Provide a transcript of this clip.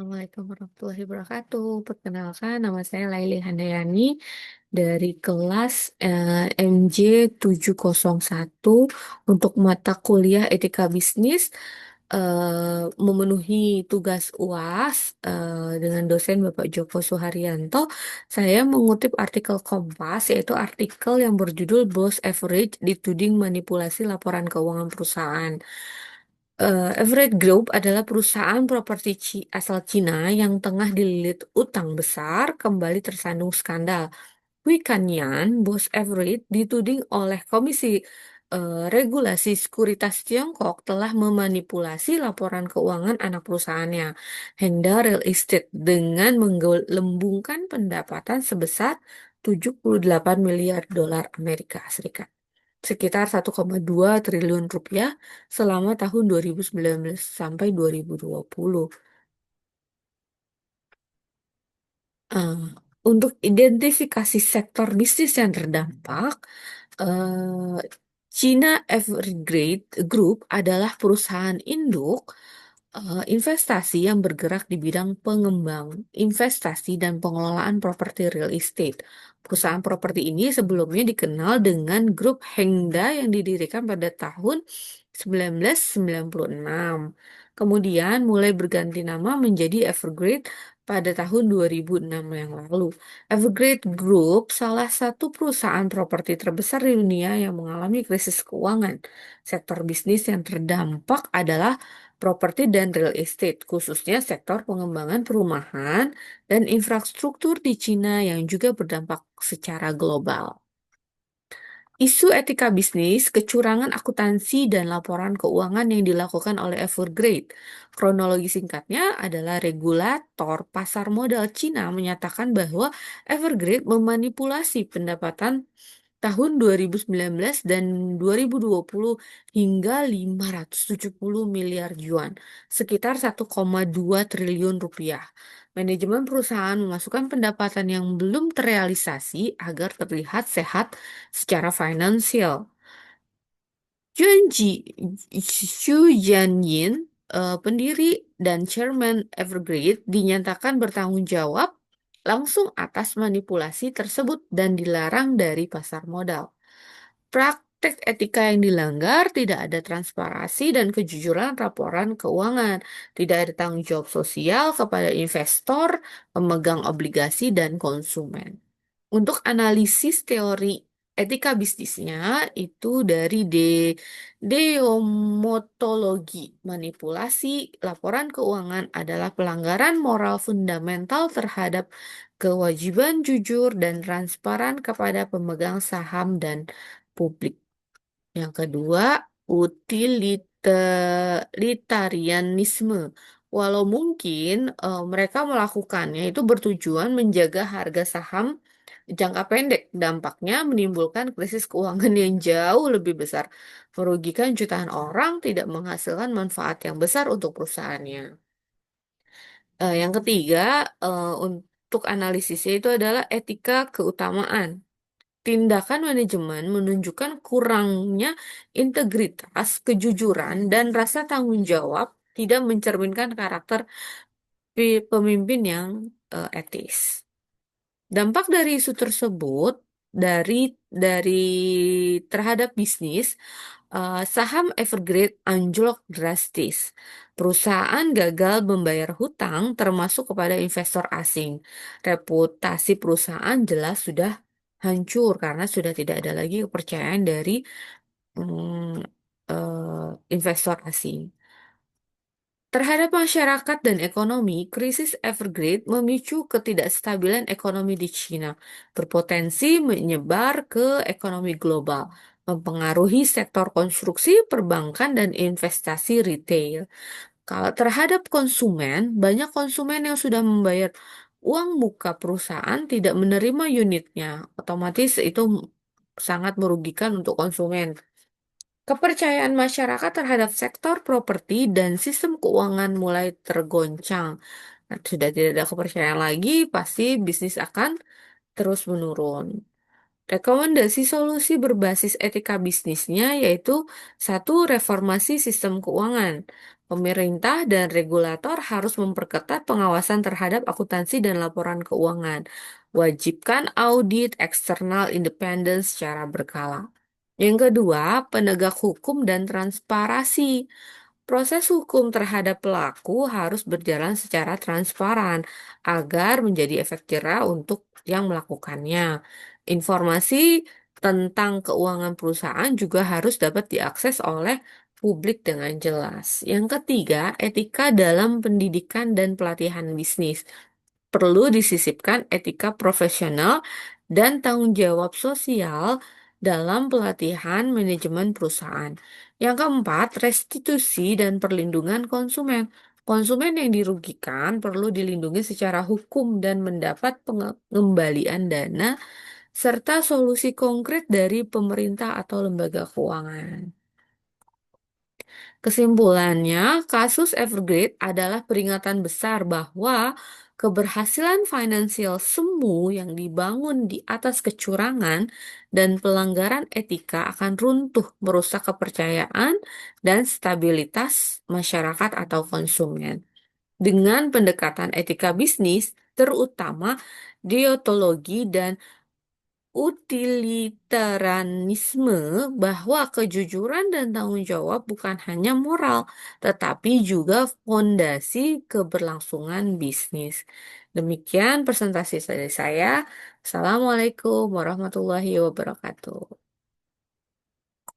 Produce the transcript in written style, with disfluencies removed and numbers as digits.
Assalamualaikum warahmatullahi wabarakatuh. Perkenalkan, nama saya Laili Handayani dari kelas MJ 701 untuk mata kuliah Etika Bisnis, memenuhi tugas UAS dengan dosen Bapak Joko Suharyanto. Saya mengutip artikel Kompas, yaitu artikel yang berjudul Boss Average Dituding Manipulasi Laporan Keuangan Perusahaan. Everett Group adalah perusahaan properti asal Cina yang tengah dililit utang besar kembali tersandung skandal. Hui Kanyan, bos Everett, dituding oleh Komisi Regulasi Sekuritas Tiongkok telah memanipulasi laporan keuangan anak perusahaannya, Hengda Real Estate, dengan menggelembungkan pendapatan sebesar 78 miliar dolar Amerika Serikat, sekitar 1,2 triliun rupiah selama tahun 2019 sampai 2020. Eh, untuk identifikasi sektor bisnis yang terdampak, eh, China Evergrande Group adalah perusahaan induk investasi yang bergerak di bidang pengembang, investasi, dan pengelolaan properti real estate. Perusahaan properti ini sebelumnya dikenal dengan grup Hengda yang didirikan pada tahun 1996. Kemudian mulai berganti nama menjadi Evergrande pada tahun 2006 yang lalu. Evergrande Group salah satu perusahaan properti terbesar di dunia yang mengalami krisis keuangan. Sektor bisnis yang terdampak adalah properti dan real estate, khususnya sektor pengembangan perumahan dan infrastruktur di Cina yang juga berdampak secara global. Isu etika bisnis, kecurangan akuntansi, dan laporan keuangan yang dilakukan oleh Evergrande. Kronologi singkatnya adalah regulator pasar modal Cina menyatakan bahwa Evergrande memanipulasi pendapatan tahun 2019 dan 2020 hingga 570 miliar yuan, sekitar 1,2 triliun rupiah. Manajemen perusahaan memasukkan pendapatan yang belum terrealisasi agar terlihat sehat secara finansial. Junji Xu Jianyin, pendiri dan chairman Evergrande, dinyatakan bertanggung jawab langsung atas manipulasi tersebut dan dilarang dari pasar modal. Praktek etika yang dilanggar, tidak ada transparansi dan kejujuran laporan keuangan, tidak ada tanggung jawab sosial kepada investor, pemegang obligasi, dan konsumen. Untuk analisis teori etika bisnisnya itu dari deontologi, manipulasi laporan keuangan adalah pelanggaran moral fundamental terhadap kewajiban jujur dan transparan kepada pemegang saham dan publik. Yang kedua, utilitarianisme. Walau mungkin mereka melakukannya itu bertujuan menjaga harga saham jangka pendek, dampaknya menimbulkan krisis keuangan yang jauh lebih besar, merugikan jutaan orang, tidak menghasilkan manfaat yang besar untuk perusahaannya. Yang ketiga, untuk analisisnya itu adalah etika keutamaan. Tindakan manajemen menunjukkan kurangnya integritas, kejujuran, dan rasa tanggung jawab, tidak mencerminkan karakter pemimpin yang etis. Dampak dari isu tersebut dari terhadap bisnis, saham Evergrande anjlok drastis. Perusahaan gagal membayar hutang termasuk kepada investor asing. Reputasi perusahaan jelas sudah hancur karena sudah tidak ada lagi kepercayaan dari mm, investor asing. Terhadap masyarakat dan ekonomi, krisis Evergrande memicu ketidakstabilan ekonomi di China, berpotensi menyebar ke ekonomi global, mempengaruhi sektor konstruksi, perbankan, dan investasi retail. Kalau terhadap konsumen, banyak konsumen yang sudah membayar uang muka perusahaan tidak menerima unitnya, otomatis itu sangat merugikan untuk konsumen. Kepercayaan masyarakat terhadap sektor properti dan sistem keuangan mulai tergoncang. Nah, sudah tidak ada kepercayaan lagi, pasti bisnis akan terus menurun. Rekomendasi solusi berbasis etika bisnisnya yaitu satu, reformasi sistem keuangan. Pemerintah dan regulator harus memperketat pengawasan terhadap akuntansi dan laporan keuangan. Wajibkan audit eksternal independen secara berkala. Yang kedua, penegak hukum dan transparansi. Proses hukum terhadap pelaku harus berjalan secara transparan agar menjadi efek jera untuk yang melakukannya. Informasi tentang keuangan perusahaan juga harus dapat diakses oleh publik dengan jelas. Yang ketiga, etika dalam pendidikan dan pelatihan bisnis. Perlu disisipkan etika profesional dan tanggung jawab sosial dalam pelatihan manajemen perusahaan. Yang keempat, restitusi dan perlindungan konsumen. Konsumen yang dirugikan perlu dilindungi secara hukum dan mendapat pengembalian dana serta solusi konkret dari pemerintah atau lembaga keuangan. Kesimpulannya, kasus Evergrande adalah peringatan besar bahwa keberhasilan finansial semu yang dibangun di atas kecurangan dan pelanggaran etika akan runtuh, merusak kepercayaan dan stabilitas masyarakat atau konsumen. Dengan pendekatan etika bisnis, terutama deontologi dan utilitarianisme, bahwa kejujuran dan tanggung jawab bukan hanya moral, tetapi juga fondasi keberlangsungan bisnis. Demikian presentasi dari saya. Assalamualaikum warahmatullahi wabarakatuh.